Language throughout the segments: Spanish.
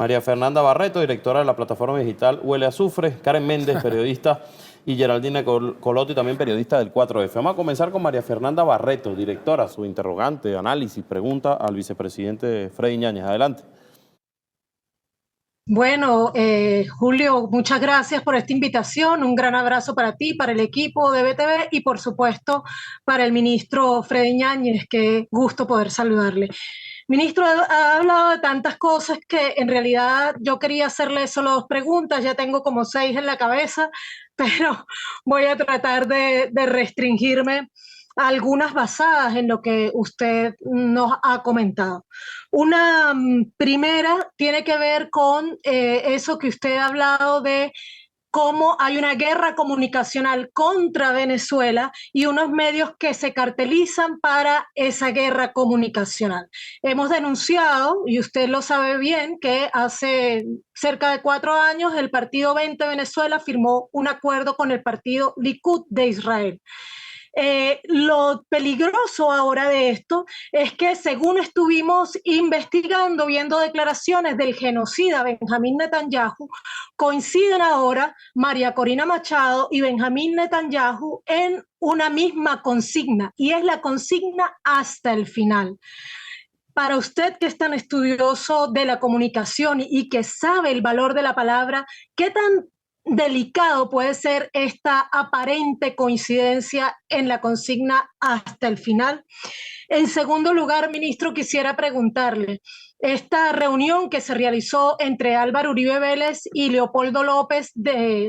María Fernanda Barreto, directora de la plataforma digital Huele a Azufre, Karen Méndez, periodista, y Geraldine Colotti, también periodista del 4F. Vamos a comenzar con María Fernanda Barreto, directora, su interrogante, análisis, pregunta al vicepresidente Freddy Ñáñez. Adelante. Bueno, Julio, muchas gracias por esta invitación. Un gran abrazo para ti, para el equipo de BTV y, por supuesto, para el ministro Freddy Ñáñez. Qué gusto poder saludarle. Ministro, ha hablado de tantas cosas que en realidad yo quería hacerle solo dos preguntas. Ya tengo como 6 en la cabeza, pero voy a tratar de restringirme a algunas basadas en lo que usted nos ha comentado. Una primera tiene que ver con eso que usted ha hablado de cómo hay una guerra comunicacional contra Venezuela y unos medios que se cartelizan para esa guerra comunicacional. Hemos denunciado, y usted lo sabe bien, que hace cerca de 4 años el Partido 20 Venezuela firmó un acuerdo con el Partido Likud de Israel. Lo peligroso ahora de esto es que según estuvimos investigando, viendo declaraciones del genocida Benjamín Netanyahu, coinciden ahora María Corina Machado y Benjamín Netanyahu en una misma consigna, y es la consigna hasta el final. Para usted que es tan estudioso de la comunicación y que sabe el valor de la palabra, ¿qué tan delicado puede ser esta aparente coincidencia en la consigna hasta el final? En segundo lugar, ministro, quisiera preguntarle, esta reunión que se realizó entre Álvaro Uribe Vélez y Leopoldo López,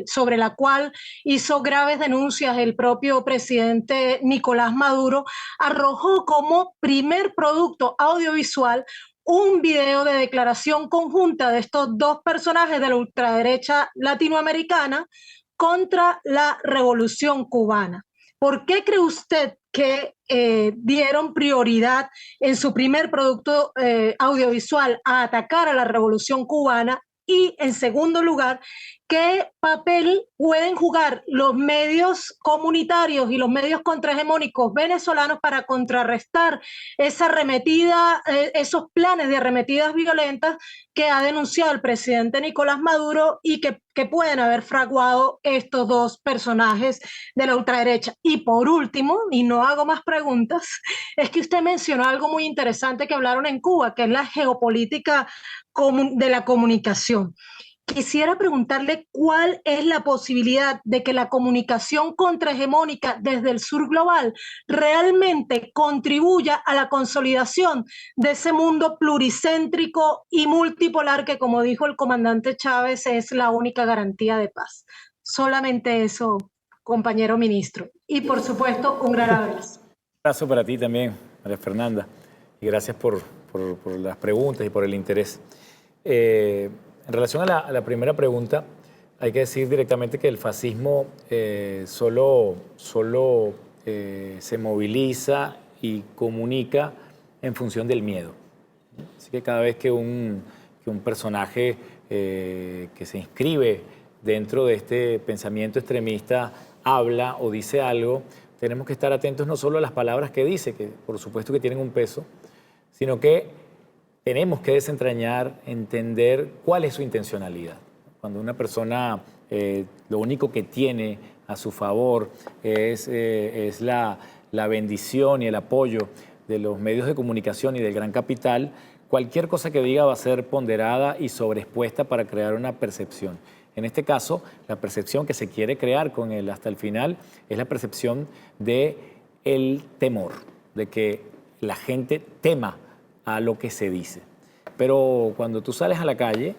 sobre la cual hizo graves denuncias el propio presidente Nicolás Maduro, arrojó como primer producto audiovisual un video de declaración conjunta de estos dos personajes de la ultraderecha latinoamericana contra la revolución cubana. ¿Por qué cree usted que dieron prioridad en su primer producto audiovisual a atacar a la revolución cubana? Y en segundo lugar, ¿qué papel pueden jugar los medios comunitarios y los medios contrahegemónicos venezolanos para contrarrestar esa arremetida, esos planes de arremetidas violentas que ha denunciado el presidente Nicolás Maduro y que pueden haber fraguado estos dos personajes de la ultraderecha? Y por último, y no hago más preguntas, es que usted mencionó algo muy interesante que hablaron en Cuba, que es la geopolítica de la comunicación. Quisiera preguntarle cuál es la posibilidad de que la comunicación contrahegemónica desde el sur global realmente contribuya a la consolidación de ese mundo pluricéntrico y multipolar que, como dijo el comandante Chávez, es la única garantía de paz. Solamente eso, compañero ministro. Y por supuesto, un gran abrazo. Un abrazo para ti también, María Fernanda, y gracias por las preguntas y por el interés. En relación a la primera pregunta, hay que decir directamente que el fascismo solo se moviliza y comunica en función del miedo. Así que cada vez que un personaje que se inscribe dentro de este pensamiento extremista habla o dice algo, tenemos que estar atentos no solo a las palabras que dice, que por supuesto que tienen un peso, sino que tenemos que desentrañar, entender cuál es su intencionalidad. Cuando una persona lo único que tiene a su favor es la bendición y el apoyo de los medios de comunicación y del gran capital, cualquier cosa que diga va a ser ponderada y sobreexpuesta para crear una percepción. En este caso, la percepción que se quiere crear con él hasta el final es la percepción del temor, de que la gente tema a lo que se dice. Pero cuando tú sales a la calle,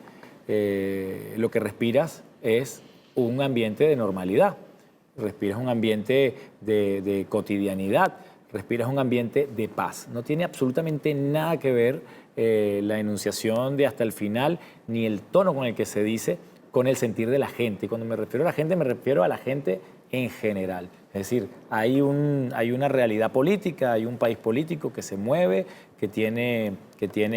lo que respiras es un ambiente de normalidad, respiras un ambiente de cotidianidad, respiras un ambiente de paz. No tiene absolutamente nada que ver la enunciación de hasta el final, ni el tono con el que se dice, con el sentir de la gente. Y cuando me refiero a la gente, me refiero a la gente en general. Es decir, hay una realidad política, hay un país político que se mueve, que tiene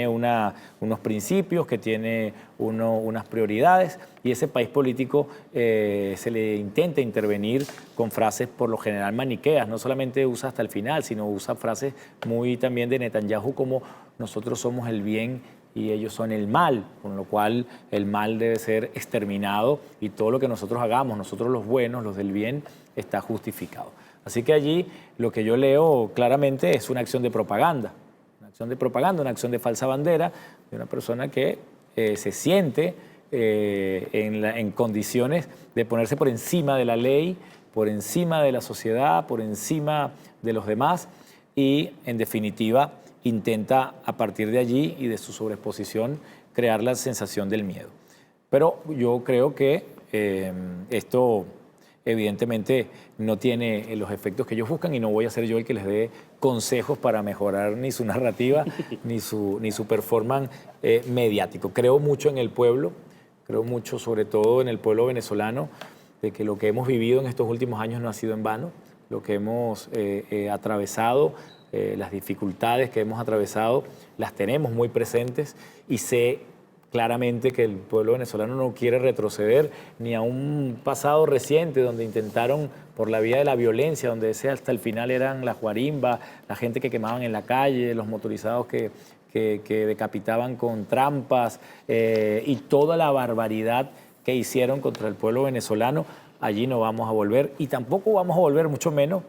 unos principios, que tiene unas prioridades, y ese país político se le intenta intervenir con frases por lo general maniqueas. No solamente usa hasta el final, sino usa frases muy también de Netanyahu como nosotros somos el bien y ellos son el mal, con lo cual el mal debe ser exterminado y todo lo que nosotros hagamos, nosotros los buenos, los del bien, está justificado. Así que allí lo que yo leo claramente es una acción de propaganda, una acción de falsa bandera de una persona que se siente en condiciones de ponerse por encima de la ley, por encima de la sociedad, por encima de los demás y, en definitiva, intenta a partir de allí y de su sobreexposición crear la sensación del miedo. Pero yo creo que esto evidentemente no tiene los efectos que ellos buscan y no voy a ser yo el que les dé consejos para mejorar ni su narrativa ni su performance mediático. Creo mucho en el pueblo, creo mucho sobre todo en el pueblo venezolano, de que lo que hemos vivido en estos últimos años no ha sido en vano, lo que hemos atravesado, las dificultades que hemos atravesado, las tenemos muy presentes y sé claramente que el pueblo venezolano no quiere retroceder ni a un pasado reciente donde intentaron por la vía de la violencia, donde ese hasta el final eran las guarimbas, la gente que quemaban en la calle, los motorizados que decapitaban con trampas y toda la barbaridad que hicieron contra el pueblo venezolano. Allí no vamos a volver y tampoco vamos a volver, mucho menos,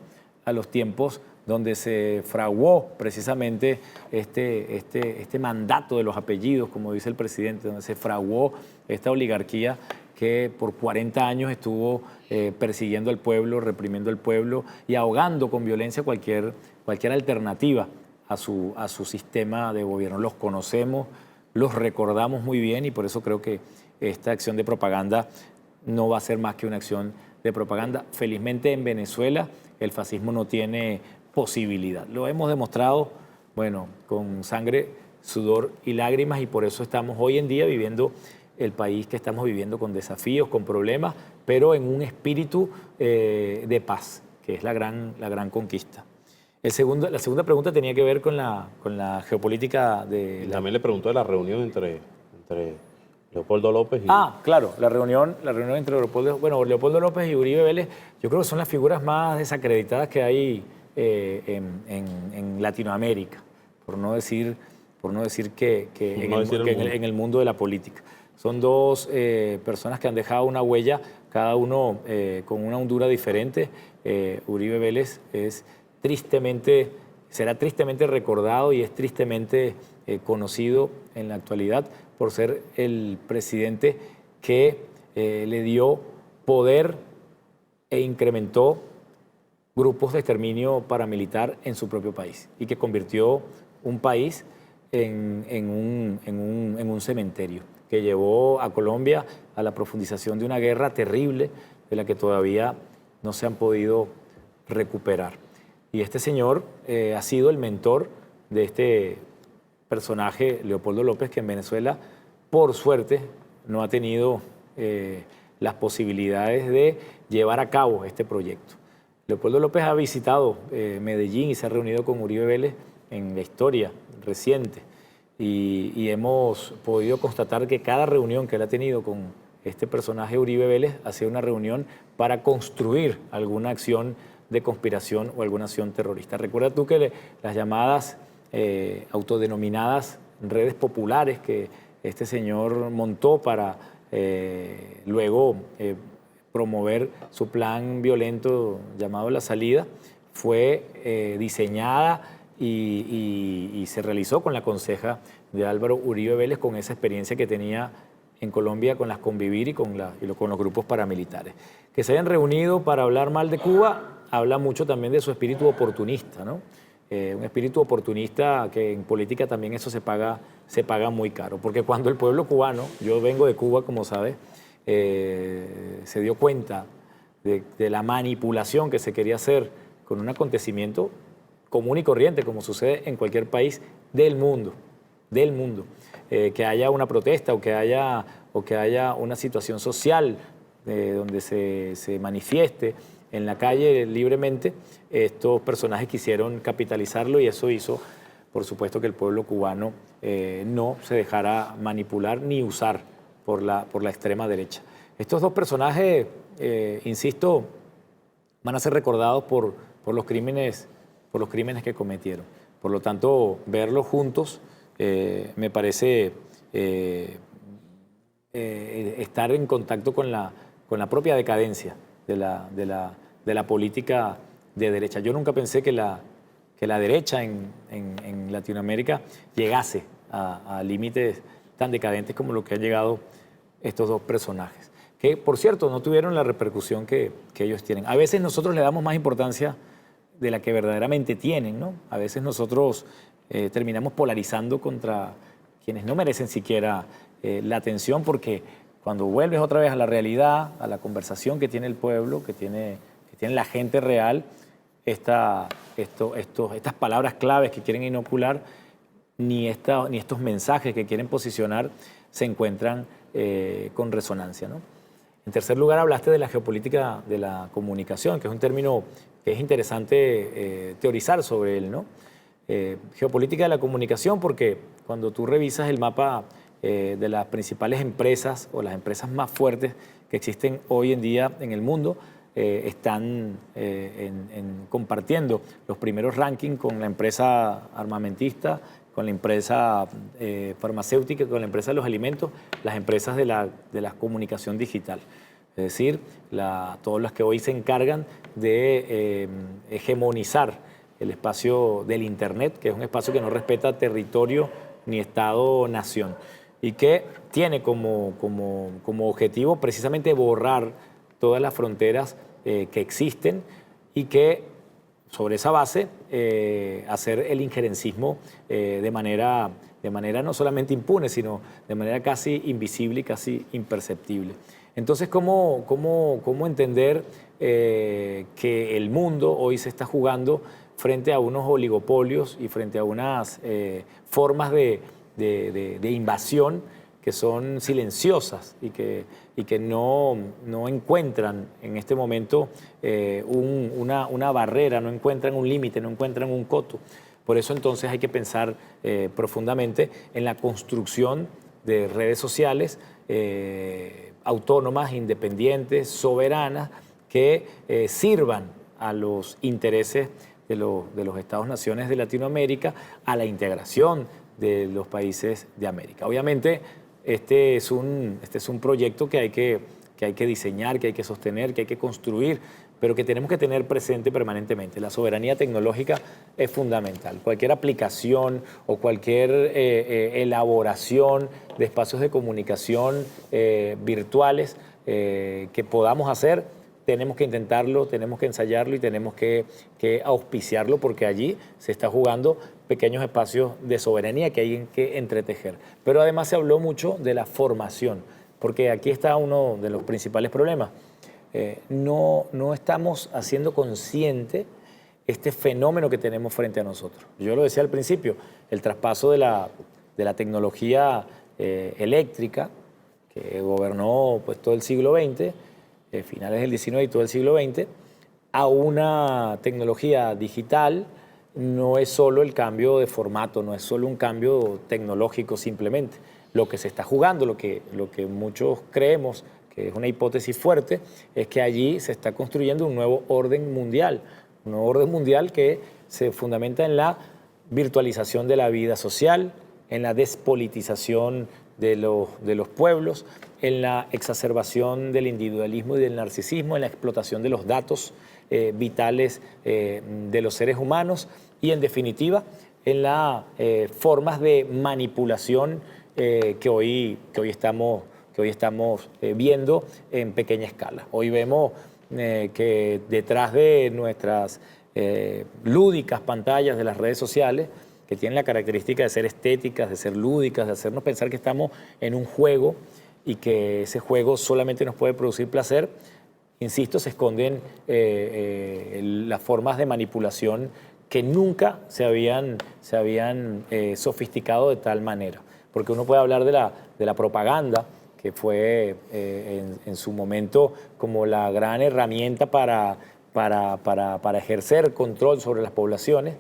a los tiempos donde se fraguó precisamente este mandato de los apellidos, como dice el presidente, donde se fraguó esta oligarquía que por 40 años estuvo persiguiendo al pueblo, reprimiendo al pueblo y ahogando con violencia cualquier alternativa a su sistema de gobierno. Los conocemos, los recordamos muy bien y por eso creo que esta acción de propaganda no va a ser más que una acción de propaganda. Felizmente en Venezuela el fascismo no tiene posibilidad. Lo hemos demostrado, bueno, con sangre, sudor y lágrimas y por eso estamos hoy en día viviendo el país que estamos viviendo con desafíos, con problemas, pero en un espíritu de paz, que es la gran conquista. La segunda pregunta tenía que ver con la geopolítica de... También le preguntó de la reunión entre Leopoldo López y... Claro, la reunión entre Leopoldo López y Uribe Vélez, yo creo que son las figuras más desacreditadas que hay en Latinoamérica, por no decir que en el mundo de la política. Son dos personas que han dejado una huella, cada uno con una hondura diferente. Uribe Vélez será tristemente recordado y es tristemente conocido en la actualidad por ser el presidente que le dio poder e incrementó grupos de exterminio paramilitar en su propio país y que convirtió un país en un cementerio, que llevó a Colombia a la profundización de una guerra terrible de la que todavía no se han podido recuperar. Y este señor ha sido el mentor de este personaje, Leopoldo López, que en Venezuela, por suerte, no ha tenido las posibilidades de llevar a cabo este proyecto. Leopoldo López ha visitado Medellín y se ha reunido con Uribe Vélez en la historia reciente y hemos podido constatar que cada reunión que él ha tenido con este personaje Uribe Vélez ha sido una reunión para construir alguna acción de conspiración o alguna acción terrorista. Recuerda tú que las llamadas autodenominadas redes populares que este señor montó para luego promover su plan violento llamado La Salida, fue diseñada y se realizó con la conseja de Álvaro Uribe Vélez, con esa experiencia que tenía en Colombia con las Convivir y con los grupos paramilitares. Que se hayan reunido para hablar mal de Cuba habla mucho también de su espíritu oportunista, ¿no? Un espíritu oportunista que en política también eso se paga muy caro, porque cuando el pueblo cubano, yo vengo de Cuba, como sabes, se dio cuenta de la manipulación que se quería hacer con un acontecimiento común y corriente, como sucede en cualquier país del mundo, que haya una protesta o que haya una situación social donde se manifieste en la calle libremente. Estos personajes quisieron capitalizarlo y eso hizo, por supuesto, que el pueblo cubano no se dejara manipular ni usar por la extrema derecha. Estos dos personajes, insisto, van a ser recordados por los crímenes que cometieron. Por lo tanto, verlos juntos me parece estar en contacto con la propia decadencia de la política de derecha. Yo nunca pensé que la derecha en Latinoamérica llegase a límites tan decadentes como lo que han llegado estos dos personajes, que por cierto no tuvieron la repercusión que ellos tienen. A veces nosotros le damos más importancia de la que verdaderamente tienen, ¿no? A veces nosotros terminamos polarizando contra quienes no merecen siquiera la atención, porque cuando vuelves otra vez a la realidad, a la conversación que tiene el pueblo, que tiene la gente real, estas palabras claves que quieren inocular, ni estos mensajes que quieren posicionar se encuentran con resonancia, ¿no? En tercer lugar, hablaste de la geopolítica de la comunicación, que es un término que es interesante teorizar sobre él, ¿no? Geopolítica de la comunicación, porque cuando tú revisas el mapa de las principales empresas o las empresas más fuertes que existen hoy en día en el mundo, están compartiendo los primeros rankings con la empresa armamentista, con la empresa farmacéutica, con la empresa de los alimentos, las empresas de la comunicación digital. Es decir, todas las que hoy se encargan de hegemonizar el espacio del Internet, que es un espacio que no respeta territorio ni Estado-nación y que tiene como objetivo precisamente borrar todas las fronteras que existen y que sobre esa base hacer el injerencismo de manera no solamente impune, sino de manera casi invisible y casi imperceptible. Entonces, ¿cómo entender que el mundo hoy se está jugando frente a unos oligopolios y frente a unas formas de invasión que son silenciosas y que no encuentran en este momento una barrera, no encuentran un límite, no encuentran un coto? Por eso entonces hay que pensar profundamente en la construcción de redes sociales autónomas, independientes, soberanas, que sirvan a los intereses de los Estados-naciones de Latinoamérica, a la integración de los países de América. Obviamente, este es un proyecto que hay que diseñar, que hay que sostener, que hay que construir, pero que tenemos que tener presente permanentemente. La soberanía tecnológica es fundamental. Cualquier aplicación o cualquier elaboración de espacios de comunicación virtuales que podamos hacer, tenemos que intentarlo, tenemos que ensayarlo y tenemos que auspiciarlo, porque allí se está jugando pequeños espacios de soberanía que hay que entretejer. Pero además se habló mucho de la formación, porque aquí está uno de los principales problemas. No estamos haciendo consciente este fenómeno que tenemos frente a nosotros. Yo lo decía al principio, el traspaso de la tecnología eléctrica que gobernó pues, todo el siglo XX, finales del XIX y todo el siglo XX, a una tecnología digital, no es solo el cambio de formato, no es solo un cambio tecnológico simplemente. Lo que se está jugando, lo que muchos creemos, que es una hipótesis fuerte, es que allí se está construyendo un nuevo orden mundial que se fundamenta en la virtualización de la vida social, en la despolitización de los pueblos, en la exacerbación del individualismo y del narcisismo, en la explotación de los datos vitales de los seres humanos y, en definitiva, en las formas de manipulación que hoy estamos viendo en pequeña escala. Hoy vemos que detrás de nuestras lúdicas pantallas de las redes sociales, que tienen la característica de ser estéticas, de ser lúdicas, de hacernos pensar que estamos en un juego y que ese juego solamente nos puede producir placer, insisto, se esconden las formas de manipulación que nunca se habían sofisticado de tal manera. Porque uno puede hablar de la propaganda, que fue en su momento como la gran herramienta para ejercer control sobre las poblaciones,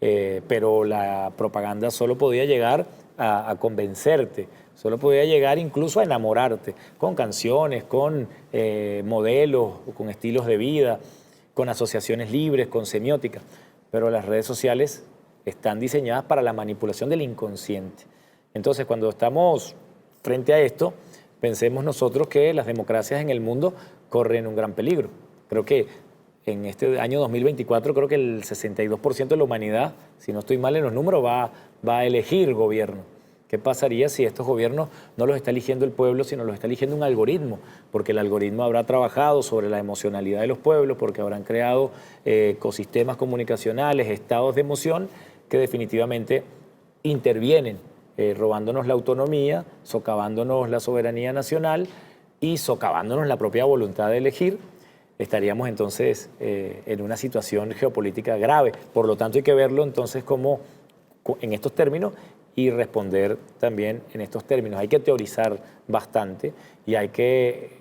pero la propaganda solo podía llegar a convencerte, solo podía llegar incluso a enamorarte, con canciones, con modelos, con estilos de vida, con asociaciones libres, con semiótica. Pero las redes sociales están diseñadas para la manipulación del inconsciente. Entonces, cuando estamos frente a esto, pensemos nosotros que las democracias en el mundo corren un gran peligro. Creo que en este año 2024, creo que el 62% de la humanidad, si no estoy mal en los números, va a elegir gobierno. ¿Qué pasaría si estos gobiernos no los está eligiendo el pueblo, sino los está eligiendo un algoritmo? Porque el algoritmo habrá trabajado sobre la emocionalidad de los pueblos, porque habrán creado ecosistemas comunicacionales, estados de emoción que definitivamente intervienen, robándonos la autonomía, socavándonos la soberanía nacional y socavándonos la propia voluntad de elegir. Estaríamos entonces en una situación geopolítica grave. Por lo tanto, hay que verlo entonces como en estos términos y responder también en estos términos. Hay que teorizar bastante y hay que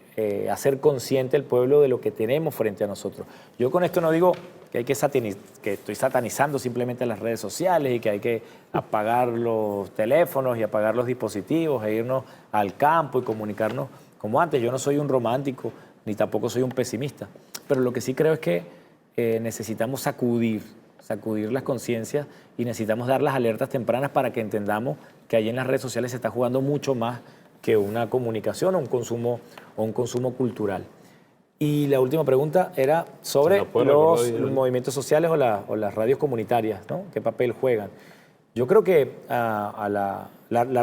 hacer consciente al pueblo de lo que tenemos frente a nosotros. Yo con esto no digo que que estoy satanizando simplemente las redes sociales y que hay que apagar los teléfonos y apagar los dispositivos e irnos al campo y comunicarnos como antes. Yo no soy un romántico ni tampoco soy un pesimista, pero lo que sí creo es que necesitamos sacudir las conciencias y necesitamos dar las alertas tempranas para que entendamos que allí en las redes sociales se está jugando mucho más que una comunicación o un consumo cultural. Y la última pregunta era sobre los movimientos sociales o las radios comunitarias, ¿no? ¿Qué papel juegan? Yo creo que la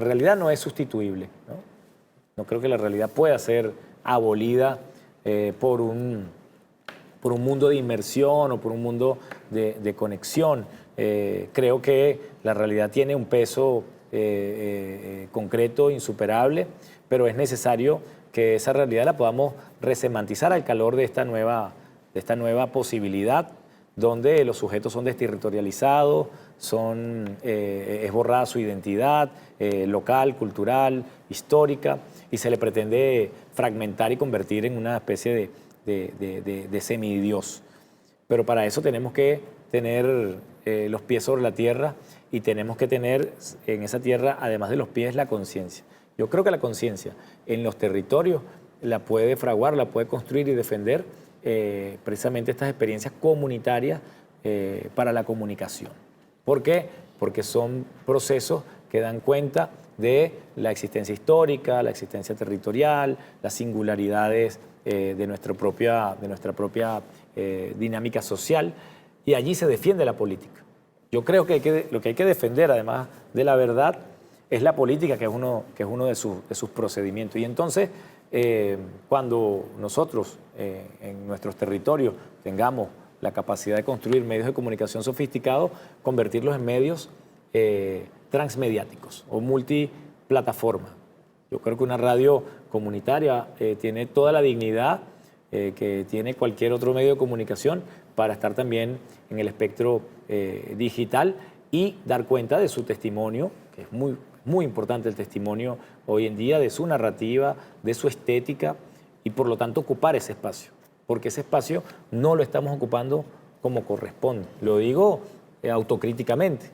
realidad no es sustituible, ¿no? No creo que la realidad pueda ser abolida por un mundo de inmersión o por un mundo de conexión. Creo que la realidad tiene un peso concreto, insuperable, pero es necesario que esa realidad la podamos resemantizar al calor de esta nueva posibilidad, donde los sujetos son desterritorializados, es borrada su identidad local, cultural, histórica, y se le pretende fragmentar y convertir en una especie de semidios. Pero para eso tenemos que tener los pies sobre la tierra y tenemos que tener en esa tierra, además de los pies, la conciencia. Yo creo que la conciencia en los territorios la puede fraguar, la puede construir y defender precisamente estas experiencias comunitarias para la comunicación. ¿Por qué? Porque son procesos que dan cuenta de la existencia histórica, la existencia territorial, las singularidades de nuestra propia dinámica social, y allí se defiende la política. Yo creo que lo que hay que defender, además de la verdad, es la política, que es uno de sus procedimientos. Y entonces, cuando nosotros en nuestros territorios tengamos la capacidad de construir medios de comunicación sofisticados, convertirlos en medios transmediáticos o multiplataforma. Yo creo que una radio comunitaria tiene toda la dignidad que tiene cualquier otro medio de comunicación para estar también en el espectro digital y dar cuenta de su testimonio, que es muy importante el testimonio hoy en día, de su narrativa, de su estética, y por lo tanto ocupar ese espacio, porque ese espacio no lo estamos ocupando como corresponde. Lo digo autocríticamente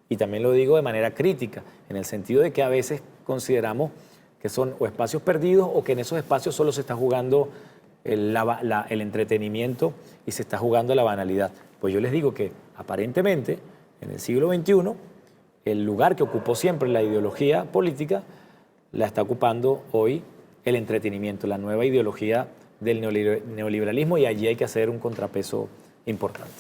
y también lo digo de manera crítica, en el sentido de que a veces consideramos que son o espacios perdidos o que en esos espacios solo se está jugando el entretenimiento y se está jugando la banalidad. Pues yo les digo que aparentemente en el siglo XXI el lugar que ocupó siempre la ideología política la está ocupando hoy el entretenimiento, la nueva ideología del neoliberalismo, y allí hay que hacer un contrapeso importante.